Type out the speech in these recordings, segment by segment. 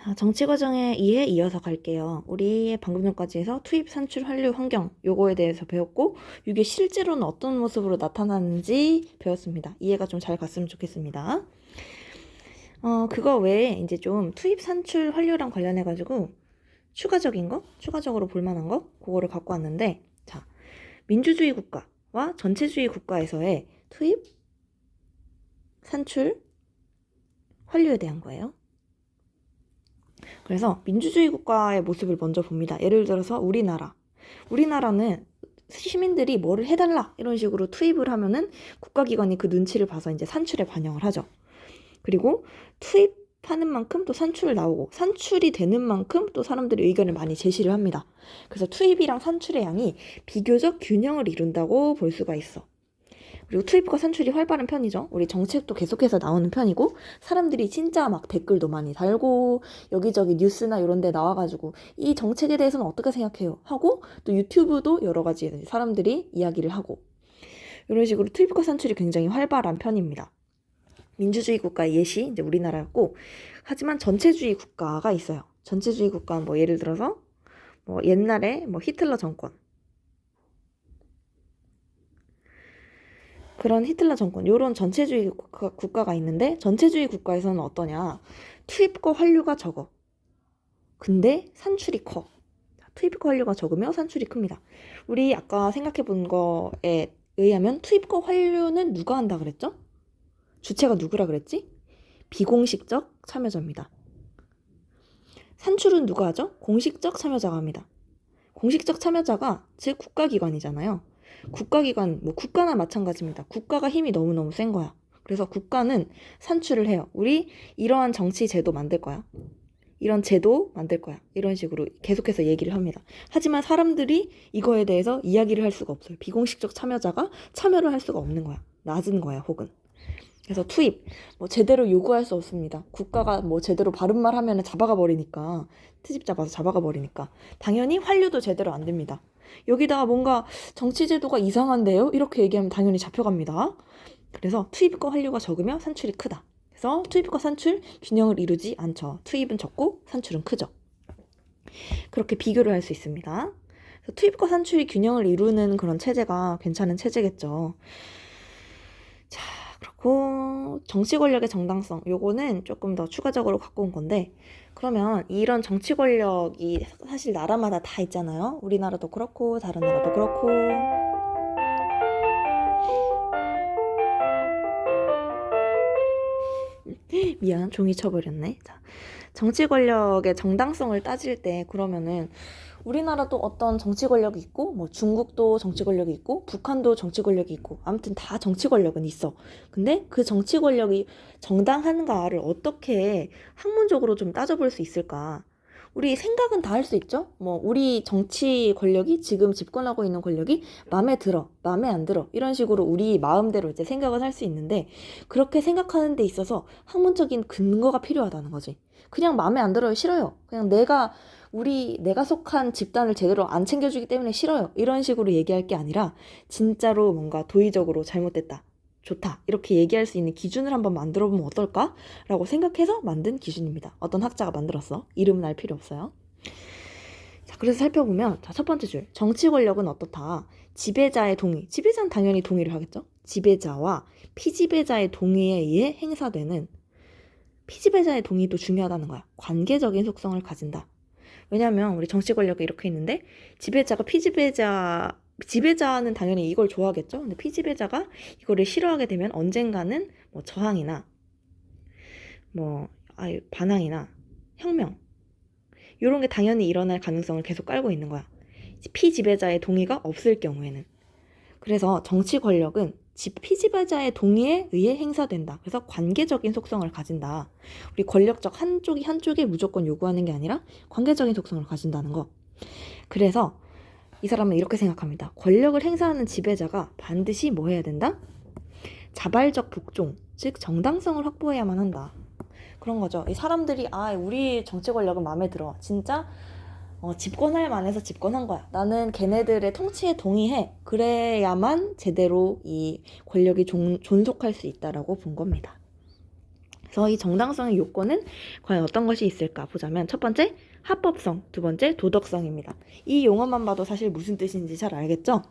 자, 정치 과정에 이어서 갈게요. 우리 방금 전까지 해서 투입, 산출, 환류, 환경 요거에 대해서 배웠고 이게 실제로는 어떤 모습으로 나타나는지 배웠습니다. 이해가 좀 잘 갔으면 좋겠습니다. 그거 외에 이제 좀 투입, 산출, 환류랑 관련해가지고 추가적으로 볼만한 거 그거를 갖고 왔는데, 자, 민주주의 국가와 전체주의 국가에서의 투입, 산출, 환류에 대한 거예요. 그래서 민주주의 국가의 모습을 먼저 봅니다. 예를 들어서 우리나라는 시민들이 뭐를 해달라 이런 식으로 투입을 하면은 국가기관이 그 눈치를 봐서 이제 산출에 반영을 하죠. 그리고 투입하는 만큼 또 산출을 나오고 산출이 되는 만큼 또 사람들이 의견을 많이 제시를 합니다. 그래서 투입이랑 산출의 양이 비교적 균형을 이룬다고 볼 수가 있어. 그리고 투입과 산출이 활발한 편이죠. 우리 정책도 계속해서 나오는 편이고 사람들이 진짜 막 댓글도 많이 달고 여기저기 뉴스나 이런 데 나와가지고 이 정책에 대해서는 어떻게 생각해요? 하고 또 유튜브도 여러 가지 사람들이 이야기를 하고 이런 식으로 투입과 산출이 굉장히 활발한 편입니다. 민주주의 국가의 예시 이제 우리나라였고, 하지만 전체주의 국가가 있어요. 전체주의 국가는 뭐 예를 들어서 뭐 옛날에 뭐 히틀러 정권, 그런 히틀러 정권, 요런 전체주의 국가가 있는데 전체주의 국가에서는 어떠냐? 투입과 환류가 적어. 근데 산출이 커. 투입과 환류가 적으며 산출이 큽니다. 우리 아까 생각해 본 거에 의하면 투입과 환류는 누가 한다 그랬죠? 주체가 누구라 그랬지? 비공식적 참여자입니다. 산출은 누가 하죠? 공식적 참여자가 합니다. 공식적 참여자가 즉 국가기관이잖아요. 국가기관, 뭐 국가나 마찬가지입니다. 국가가 힘이 너무너무 센 거야. 그래서 국가는 산출을 해요. 우리 이러한 정치 제도 만들 거야. 이런 제도 만들 거야. 이런 식으로 계속해서 얘기를 합니다. 하지만 사람들이 이거에 대해서 이야기를 할 수가 없어요. 비공식적 참여자가 참여를 할 수가 없는 거야. 낮은 거야, 혹은. 그래서 투입, 뭐 제대로 요구할 수 없습니다. 국가가 뭐 제대로 바른 말 하면 잡아가 버리니까, 트집 잡아서 잡아가 버리니까 당연히 환류도 제대로 안 됩니다. 여기다가 뭔가 정치제도가 이상한데요? 이렇게 얘기하면 당연히 잡혀갑니다. 그래서 투입과 환류가 적으면 산출이 크다. 그래서 투입과 산출 균형을 이루지 않죠. 투입은 적고 산출은 크죠. 그렇게 비교를 할 수 있습니다. 투입과 산출이 균형을 이루는 그런 체제가 괜찮은 체제겠죠. 자, 그렇고 정치 권력의 정당성, 요거는 조금 더 추가적으로 갖고 온 건데, 그러면 이런 정치 권력이 사실 나라마다 다 있잖아요. 우리나라도 그렇고 다른 나라도 그렇고. 미안, 종이 쳐버렸네. 자, 정치 권력의 정당성을 따질 때 그러면은 우리나라도 어떤 정치 권력이 있고, 뭐 중국도 정치 권력이 있고, 북한도 정치 권력이 있고, 아무튼 다 정치 권력은 있어. 근데 그 정치 권력이 정당한가를 어떻게 학문적으로 좀 따져볼 수 있을까? 우리 생각은 다 할 수 있죠? 뭐 우리 정치 권력이 지금 집권하고 있는 권력이 마음에 들어, 마음에 안 들어, 이런 식으로 우리 마음대로 이제 생각을 할 수 있는데, 그렇게 생각하는 데 있어서 학문적인 근거가 필요하다는 거지. 그냥 마음에 안 들어요, 싫어요. 그냥 내가 속한 집단을 제대로 안 챙겨주기 때문에 싫어요, 이런 식으로 얘기할 게 아니라 진짜로 뭔가 도의적으로 잘못됐다, 좋다, 이렇게 얘기할 수 있는 기준을 한번 만들어 보면 어떨까? 라고 생각해서 만든 기준입니다. 어떤 학자가 만들었어. 이름은 알 필요 없어요. 자, 그래서 살펴보면, 자, 첫 번째 줄. 정치 권력은 어떻다. 지배자의 동의. 지배자는 당연히 동의를 하겠죠? 지배자와 피지배자의 동의에 의해 행사되는, 피지배자의 동의도 중요하다는 거야. 관계적인 속성을 가진다. 왜냐면 우리 정치 권력이 이렇게 있는데, 지배자는 당연히 이걸 좋아하겠죠. 근데 피지배자가 이거를 싫어하게 되면 언젠가는 뭐 저항이나 반항이나 혁명, 이런 게 당연히 일어날 가능성을 계속 깔고 있는 거야. 피지배자의 동의가 없을 경우에는. 그래서 정치 권력은 피지배자의 동의에 의해 행사된다. 그래서 관계적인 속성을 가진다. 우리 권력적 한쪽이 무조건 요구하는 게 아니라 관계적인 속성을 가진다는 거. 그래서 이 사람은 이렇게 생각합니다. 권력을 행사하는 지배자가 반드시 뭐 해야 된다? 자발적 복종, 즉 정당성을 확보해야만 한다. 그런 거죠. 이 사람들이 우리 정치 권력은 마음에 들어. 진짜 집권할 만해서 집권한 거야. 나는 걔네들의 통치에 동의해. 그래야만 제대로 이 권력이 존속할 수 있다라고 본 겁니다. 그래서 이 정당성의 요건은 과연 어떤 것이 있을까 보자면 첫 번째, 합법성, 두 번째, 도덕성입니다. 이 용어만 봐도 사실 무슨 뜻인지 잘 알겠죠?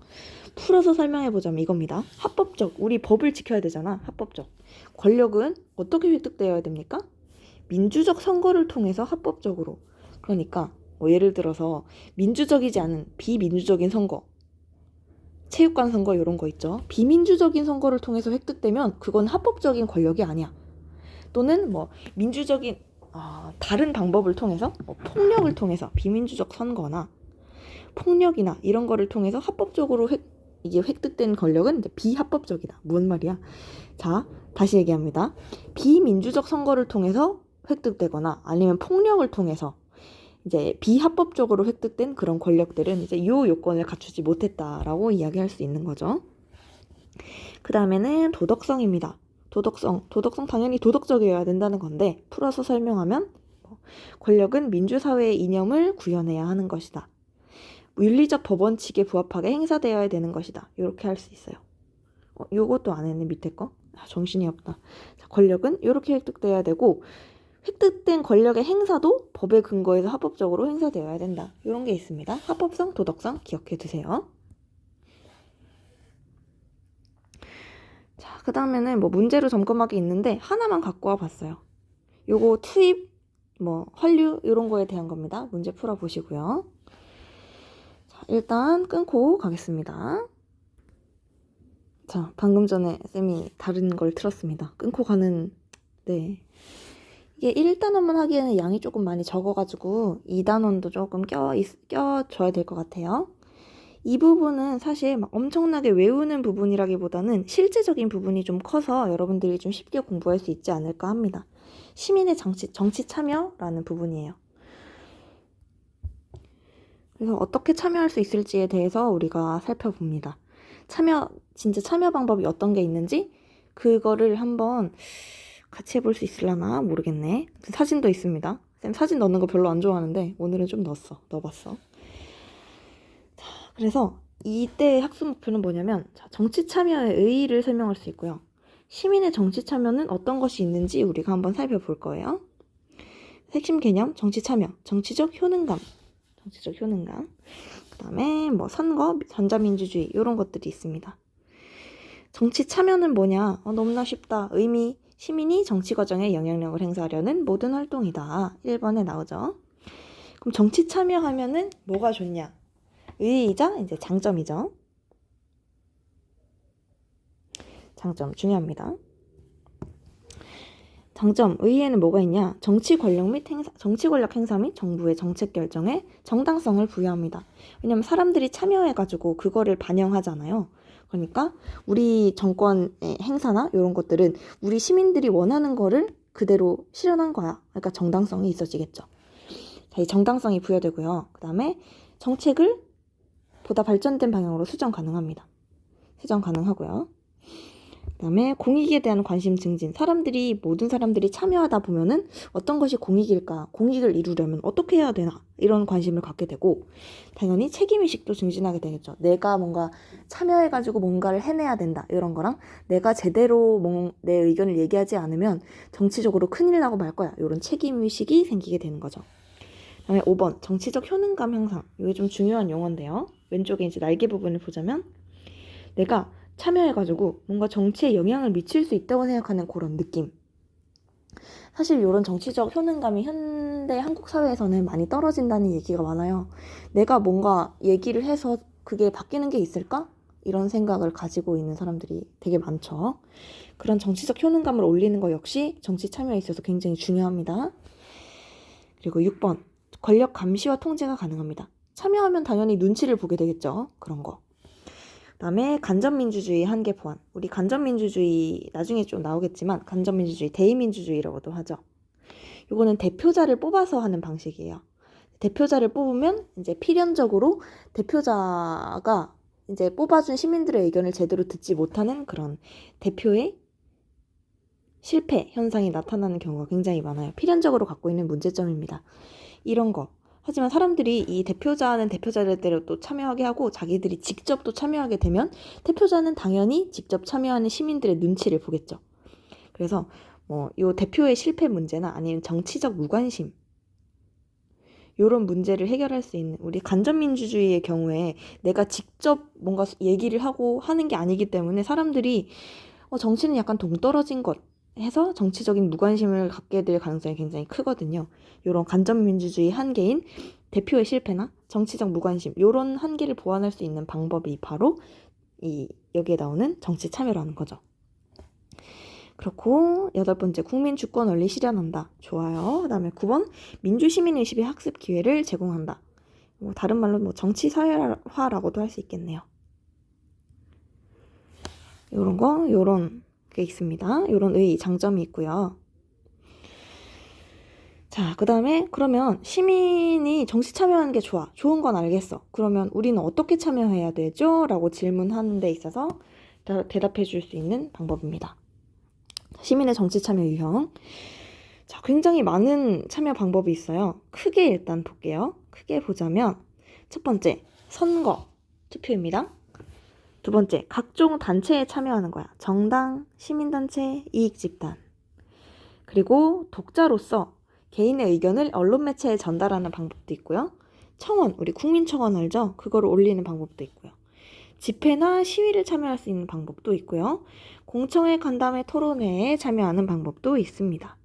풀어서 설명해보자면 이겁니다. 합법적, 우리 법을 지켜야 되잖아. 합법적. 권력은 어떻게 획득되어야 됩니까? 민주적 선거를 통해서 합법적으로. 그러니까 뭐 예를 들어서 민주적이지 않은 비민주적인 선거, 체육관 선거 이런 거 있죠. 비민주적인 선거를 통해서 획득되면 그건 합법적인 권력이 아니야. 또는 뭐 민주적인 다른 방법을 통해서 폭력을 통해서 비민주적 선거나 폭력이나 이런 거를 통해서 합법적으로 이게 획득된 권력은 이제 비합법적이다. 무슨 말이야? 자, 다시 얘기합니다. 비민주적 선거를 통해서 획득되거나 아니면 폭력을 통해서 이제 비합법적으로 획득된 그런 권력들은 이제 이 요건을 갖추지 못했다라고 이야기할 수 있는 거죠. 그 다음에는 도덕성입니다. 도덕성 당연히 도덕적이어야 된다는 건데 풀어서 설명하면 권력은 민주사회의 이념을 구현해야 하는 것이다. 윤리적 법원칙에 부합하게 행사되어야 되는 것이다. 이렇게 할 수 있어요. 요것도 안 했네, 밑에 거. 정신이 없다. 자, 권력은 이렇게 획득돼야 되고 획득된 권력의 행사도 법에 근거해서 합법적으로 행사되어야 된다. 이런 게 있습니다. 합법성, 도덕성 기억해 두세요. 자, 그 다음에는 뭐 문제로 점검하기 있는데 하나만 갖고 와 봤어요. 요거 투입, 환류 이런 거에 대한 겁니다. 문제 풀어 보시고요. 자, 일단 끊고 가겠습니다. 자, 방금 전에 쌤이 다른 걸 틀었습니다. 끊고 가는, 네. 이게 1단원만 하기에는 양이 조금 많이 적어가지고 2단원도 조금 껴줘야 될 것 같아요. 이 부분은 사실 막 엄청나게 외우는 부분이라기보다는 실제적인 부분이 좀 커서 여러분들이 좀 쉽게 공부할 수 있지 않을까 합니다. 시민의 정치 참여라는 부분이에요. 그래서 어떻게 참여할 수 있을지에 대해서 우리가 살펴봅니다. 진짜 참여 방법이 어떤 게 있는지 그거를 한번 같이 해볼 수 있으려나 모르겠네. 사진도 있습니다. 쌤 사진 넣는 거 별로 안 좋아하는데 오늘은 좀 넣어봤어. 자, 그래서 이때 학습 목표는 뭐냐면 정치 참여의 의의를 설명할 수 있고요. 시민의 정치 참여는 어떤 것이 있는지 우리가 한번 살펴볼 거예요. 핵심 개념, 정치 참여, 정치적 효능감. 그 다음에 선거, 전자민주주의 이런 것들이 있습니다. 정치 참여는 뭐냐? 너무나 쉽다. 의미, 시민이 정치 과정에 영향력을 행사하려는 모든 활동이다. 1번에 나오죠. 그럼 정치 참여하면은 뭐가 좋냐? 의의이자 이제 장점이죠. 장점 중요합니다. 장점, 의의에는 뭐가 있냐? 정치 권력 행사 및 정부의 정책 결정에 정당성을 부여합니다. 왜냐면 사람들이 참여해가지고 그거를 반영하잖아요. 그러니까 우리 정권의 행사나 이런 것들은 우리 시민들이 원하는 거를 그대로 실현한 거야. 그러니까 정당성이 있어지겠죠. 자, 이 정당성이 부여되고요. 그 다음에 정책을 보다 발전된 방향으로 수정 가능합니다. 수정 가능하고요. 그 다음에 공익에 대한 관심 증진. 모든 사람들이 참여하다 보면은 어떤 것이 공익일까? 공익을 이루려면 어떻게 해야 되나? 이런 관심을 갖게 되고, 당연히 책임의식도 증진하게 되겠죠. 내가 뭔가 참여해가지고 뭔가를 해내야 된다. 이런 거랑 내가 제대로 내 의견을 얘기하지 않으면 정치적으로 큰일 나고 말 거야. 이런 책임의식이 생기게 되는 거죠. 그 다음에 5번. 정치적 효능감 향상. 이게 좀 중요한 용어인데요. 왼쪽에 이제 날개 부분을 보자면 내가 참여해가지고 뭔가 정치에 영향을 미칠 수 있다고 생각하는 그런 느낌. 사실 이런 정치적 효능감이 현대 한국 사회에서는 많이 떨어진다는 얘기가 많아요. 내가 뭔가 얘기를 해서 그게 바뀌는 게 있을까? 이런 생각을 가지고 있는 사람들이 되게 많죠. 그런 정치적 효능감을 올리는 것 역시 정치 참여에 있어서 굉장히 중요합니다. 그리고 6번. 권력 감시와 통제가 가능합니다. 참여하면 당연히 눈치를 보게 되겠죠. 그런 거. 그 다음에 간접민주주의 한계 보완. 우리 간접민주주의 나중에 좀 나오겠지만 간접민주주의, 대의민주주의라고도 하죠. 이거는 대표자를 뽑아서 하는 방식이에요. 대표자를 뽑으면 이제 필연적으로 대표자가 이제 뽑아준 시민들의 의견을 제대로 듣지 못하는 그런 대표의 실패 현상이 나타나는 경우가 굉장히 많아요. 필연적으로 갖고 있는 문제점입니다. 이런 거. 하지만 사람들이 이 대표자는 대표자들대로 또 참여하게 하고 자기들이 직접 또 참여하게 되면 대표자는 당연히 직접 참여하는 시민들의 눈치를 보겠죠. 그래서 요 대표의 실패 문제나 아니면 정치적 무관심 요런 문제를 해결할 수 있는 우리 간접민주주의의 경우에 내가 직접 뭔가 얘기를 하고 하는 게 아니기 때문에 사람들이 정치는 약간 동떨어진 것 해서 정치적인 무관심을 갖게 될 가능성이 굉장히 크거든요. 요런 간접민주주의 한계인 대표의 실패나 정치적 무관심 요런 한계를 보완할 수 있는 방법이 바로 여기에 나오는 정치 참여라는 거죠. 그렇고 8번째 국민 주권 원리 실현한다. 좋아요. 그 다음에 9번 민주시민의식의 학습 기회를 제공한다. 다른 말로 정치 사회화라고도 할 수 있겠네요. 요런 게 있습니다. 요런 장점이 있고요. 자, 그 다음에 그러면 시민이 정치 참여하는 게 좋은 건 알겠어. 그러면 우리는 어떻게 참여해야 되죠? 라고 질문하는 데 있어서 대답해 줄 수 있는 방법입니다. 시민의 정치 참여 유형. 자, 굉장히 많은 참여 방법이 있어요. 크게 일단 볼게요. 크게 보자면 첫 번째, 선거, 투표입니다. 두 번째, 각종 단체에 참여하는 거야. 정당, 시민단체, 이익집단. 그리고 독자로서 개인의 의견을 언론 매체에 전달하는 방법도 있고요. 청원, 우리 국민청원 알죠? 그거를 올리는 방법도 있고요. 집회나 시위를 참여할 수 있는 방법도 있고요. 공청회 간담회 토론회에 참여하는 방법도 있습니다.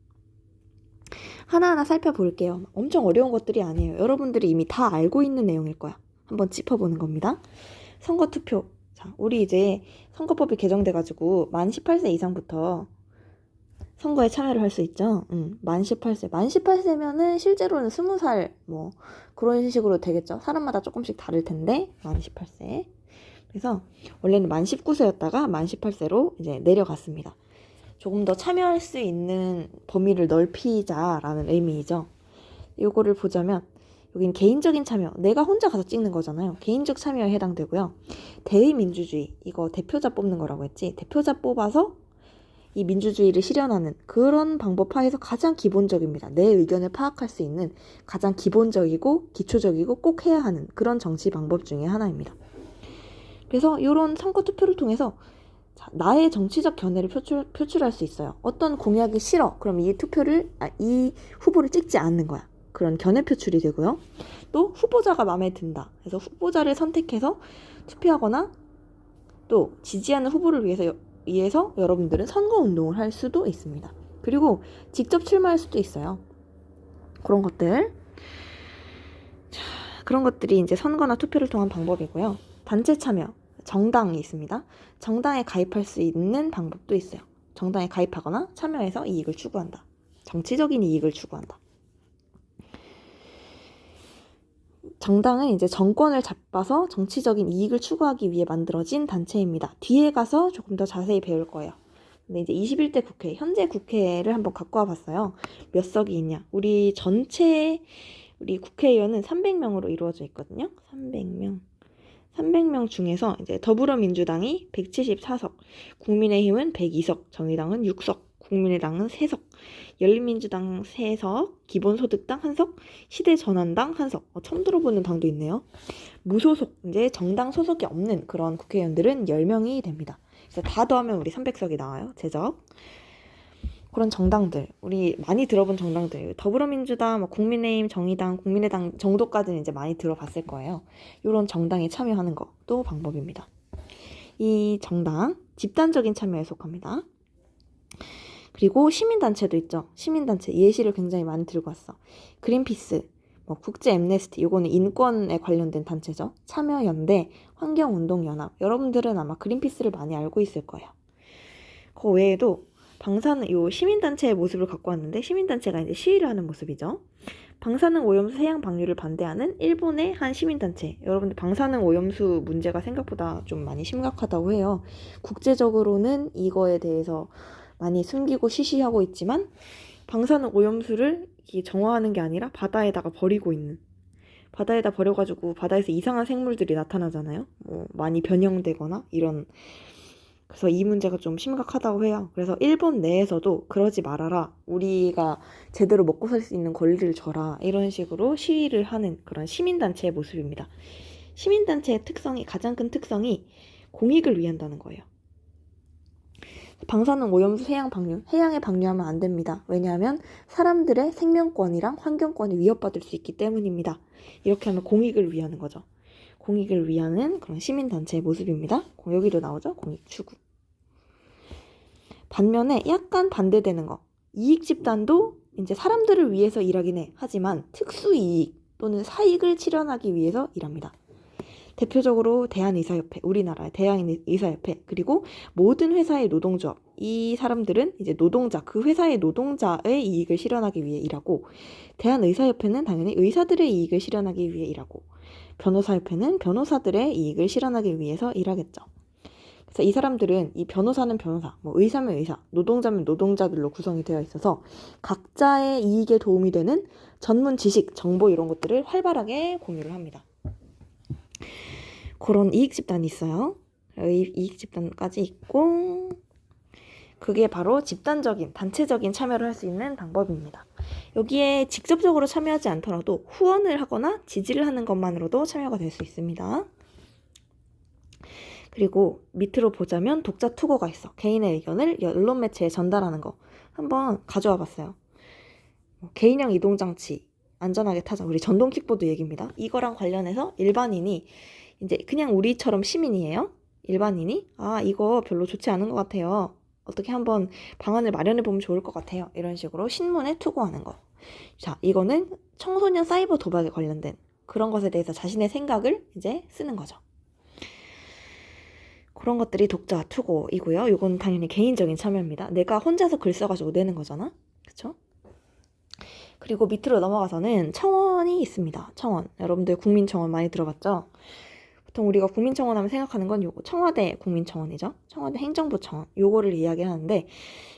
하나하나 살펴볼게요. 엄청 어려운 것들이 아니에요. 여러분들이 이미 다 알고 있는 내용일 거야. 한번 짚어보는 겁니다. 선거 투표. 자, 우리 이제 선거법이 개정돼가지고 만 18세 이상부터 선거에 참여를 할 수 있죠. 만 18세. 만 18세면은 실제로는 20살 그런 식으로 되겠죠. 사람마다 조금씩 다를 텐데 만 18세. 그래서 원래는 만 19세였다가 만 18세로 이제 내려갔습니다. 조금 더 참여할 수 있는 범위를 넓히자라는 의미이죠. 요거를 보자면 여긴 개인적인 참여, 내가 혼자 가서 찍는 거잖아요. 개인적 참여에 해당되고요. 대의민주주의, 이거 대표자 뽑는 거라고 했지. 대표자 뽑아서 이 민주주의를 실현하는 그런 방법 하에서 가장 기본적입니다. 내 의견을 파악할 수 있는 가장 기본적이고 기초적이고 꼭 해야 하는 그런 정치 방법 중에 하나입니다. 그래서 이런 선거 투표를 통해서 나의 정치적 견해를 표출할 수 있어요. 어떤 공약이 싫어. 그럼 이 후보를 찍지 않는 거야. 그런 견해 표출이 되고요. 또 후보자가 마음에 든다. 그래서 후보자를 선택해서 투표하거나 또 지지하는 후보를 위해서 여러분들은 선거운동을 할 수도 있습니다. 그리고 직접 출마할 수도 있어요. 그런 것들. 자, 그런 것들이 이제 선거나 투표를 통한 방법이고요. 단체 참여, 정당이 있습니다. 정당에 가입할 수 있는 방법도 있어요. 정당에 가입하거나 참여해서 이익을 추구한다. 정치적인 이익을 추구한다. 정당은 이제 정권을 잡아서 정치적인 이익을 추구하기 위해 만들어진 단체입니다. 뒤에 가서 조금 더 자세히 배울 거예요. 근데 이제 21대 국회, 현재 국회를 한번 갖고 와봤어요. 몇 석이 있냐? 우리 국회의원은 300명으로 이루어져 있거든요. 300명 중에서 이제 더불어민주당이 174석, 국민의힘은 102석, 정의당은 6석, 국민의당은 3석, 열린민주당 3석, 기본소득당 1석, 시대전환당 1석. 처음 들어보는 당도 있네요. 무소속, 이제 정당 소속이 없는 그런 국회의원들은 10명이 됩니다. 그래서 다 더하면 우리 300석이 나와요. 제적. 그런 정당들, 우리 많이 들어본 정당들, 더불어민주당, 국민의힘, 정의당, 국민의당 정도까지는 이제 많이 들어봤을 거예요. 이런 정당에 참여하는 것도 방법입니다. 이 정당, 집단적인 참여에 속합니다. 그리고 시민단체도 있죠. 시민단체, 예시를 굉장히 많이 들고 왔어. 그린피스, 국제 엠네스티, 요거는 인권에 관련된 단체죠. 참여연대, 환경운동연합, 여러분들은 아마 그린피스를 많이 알고 있을 거예요. 그 외에도 방사능, 요 시민단체의 모습을 갖고 왔는데 시민단체가 이제 시위를 하는 모습이죠. 방사능 오염수 해양 방류를 반대하는 일본의 한 시민단체. 여러분들 방사능 오염수 문제가 생각보다 좀 많이 심각하다고 해요. 국제적으로는 이거에 대해서 많이 숨기고 시시하고 있지만 방사능 오염수를 정화하는 게 아니라 바다에다가 버리고 있는, 바다에다 버려가지고 바다에서 이상한 생물들이 나타나잖아요. 많이 변형되거나 이런. 그래서 이 문제가 좀 심각하다고 해요. 그래서 일본 내에서도 그러지 말아라, 우리가 제대로 먹고 살 수 있는 권리를 줘라, 이런 식으로 시위를 하는 그런 시민단체의 모습입니다. 시민단체의 가장 큰 특성이 공익을 위한다는 거예요. 방사능 오염수 해양 방류, 해양에 방류하면 안 됩니다. 왜냐하면 사람들의 생명권이랑 환경권이 위협받을 수 있기 때문입니다. 이렇게 하면 공익을 위하는 거죠. 공익을 위하는 그런 시민단체의 모습입니다. 여기도 나오죠. 공익 추구. 반면에 약간 반대되는 거. 이익집단도 이제 사람들을 위해서 일하긴 해. 하지만 특수이익 또는 사익을 실현하기 위해서 일합니다. 대표적으로 대한의사협회, 우리나라의 대한의사협회, 그리고 모든 회사의 노동조합. 이 사람들은 이제 노동자, 그 회사의 노동자의 이익을 실현하기 위해 일하고, 대한의사협회는 당연히 의사들의 이익을 실현하기 위해 일하고, 변호사협회는 변호사들의 이익을 실현하기 위해서 일하겠죠. 그래서 이 사람들은 이 변호사는 변호사, 뭐 의사면 의사, 노동자면 노동자들로 구성이 되어 있어서 각자의 이익에 도움이 되는 전문 지식, 정보 이런 것들을 활발하게 공유를 합니다. 그런 이익 집단이 있어요. 이익 집단까지 있고, 그게 바로 집단적인, 단체적인 참여를 할 수 있는 방법입니다. 여기에 직접적으로 참여하지 않더라도 후원을 하거나 지지를 하는 것만으로도 참여가 될 수 있습니다. 그리고 밑으로 보자면 독자 투고가 있어. 개인의 의견을 언론 매체에 전달하는 거. 한번 가져와 봤어요. 개인형 이동장치, 안전하게 타자. 우리 전동 킥보드 얘기입니다. 이거랑 관련해서 일반인이 이제 그냥 우리처럼 시민이에요. 일반인이 이거 별로 좋지 않은 것 같아요. 어떻게 한번 방안을 마련해 보면 좋을 것 같아요. 이런 식으로 신문에 투고하는 거. 자, 이거는 청소년 사이버 도박에 관련된 그런 것에 대해서 자신의 생각을 이제 쓰는 거죠. 그런 것들이 독자 투고이고요. 이건 당연히 개인적인 참여입니다. 내가 혼자서 글 써가지고 내는 거잖아. 그쵸? 그리고 밑으로 넘어가서는 청원이 있습니다. 청원. 여러분들 국민청원 많이 들어봤죠? 보통 우리가 국민청원 하면 생각하는 건 요거 청와대 국민청원이죠. 청와대 행정부 청원. 요거를 이야기하는데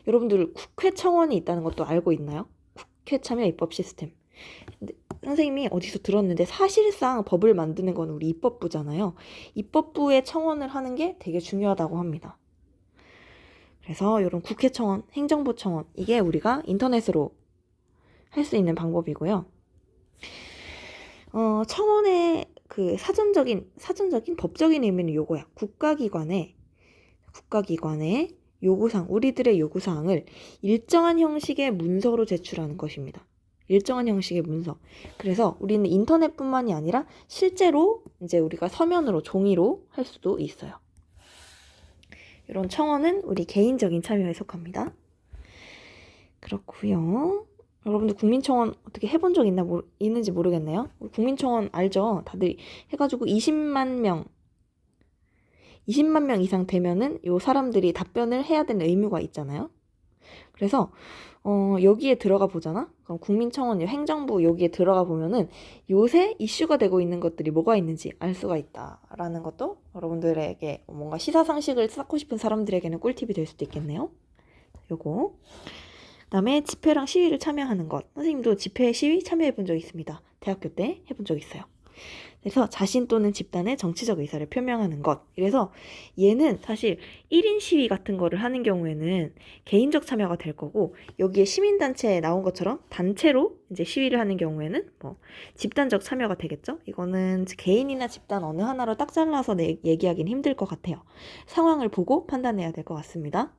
여러분들 국회 청원이 있다는 것도 알고 있나요? 국회 참여 입법 시스템. 근데 선생님이 어디서 들었는데 사실상 법을 만드는 건 우리 입법부잖아요. 입법부에 청원을 하는 게 되게 중요하다고 합니다. 그래서 이런 국회 청원, 행정부 청원 이게 우리가 인터넷으로 할 수 있는 방법이고요. 청원의 그 사전적인 법적인 의미는 요거야. 국가기관의 요구사항, 우리들의 요구사항을 일정한 형식의 문서로 제출하는 것입니다. 일정한 형식의 문서. 그래서 우리는 인터넷뿐만이 아니라 실제로 이제 우리가 서면으로 종이로 할 수도 있어요. 이런 청원은 우리 개인적인 참여에 속합니다. 그렇고요. 여러분들 국민청원 어떻게 해본 적 있는지 모르겠네요. 국민청원 알죠? 다들 해가지고 20만 명 이상 되면은 요 사람들이 답변을 해야 되는 의무가 있잖아요. 그래서 여기에 들어가 보잖아? 그럼 국민청원 행정부 여기에 들어가 보면은 요새 이슈가 되고 있는 것들이 뭐가 있는지 알 수가 있다라는 것도 여러분들에게 뭔가 시사상식을 쌓고 싶은 사람들에게는 꿀팁이 될 수도 있겠네요. 요거. 그다음에 집회랑 시위를 참여하는 것. 선생님도 집회 시위 참여해 본 적 있습니다. 대학교 때 해본 적 있어요. 그래서 자신 또는 집단의 정치적 의사를 표명하는 것. 그래서 얘는 사실 1인 시위 같은 거를 하는 경우에는 개인적 참여가 될 거고 여기에 시민단체에 나온 것처럼 단체로 이제 시위를 하는 경우에는 뭐 집단적 참여가 되겠죠. 이거는 개인이나 집단 어느 하나로 딱 잘라서 얘기하기는 힘들 것 같아요. 상황을 보고 판단해야 될 것 같습니다.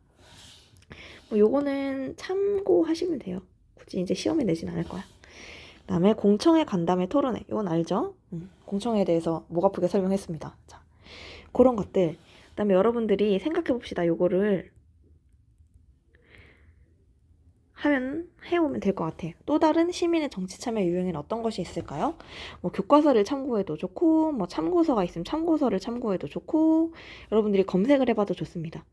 요거는 참고하시면 돼요. 굳이 이제 시험에 내진 않을 거야. 그 다음에 공청회 간담회 토론회. 이건 알죠? 공청회에 대해서 목 아프게 설명했습니다. 자, 그런 것들. 그 다음에 여러분들이 생각해봅시다. 요거를 해오면 될 것 같아요. 또 다른 시민의 정치 참여 유형에는 어떤 것이 있을까요? 뭐 교과서를 참고해도 좋고, 뭐 참고서가 있으면 참고서를 참고해도 좋고, 여러분들이 검색을 해봐도 좋습니다.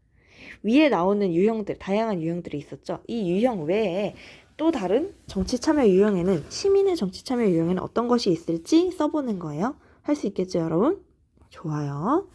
위에 나오는 유형들, 다양한 유형들이 있었죠. 이 유형 외에 또 다른 정치 참여 유형에는 시민의 정치 참여 유형에는 어떤 것이 있을지 써보는 거예요. 할 수 있겠죠, 여러분? 좋아요.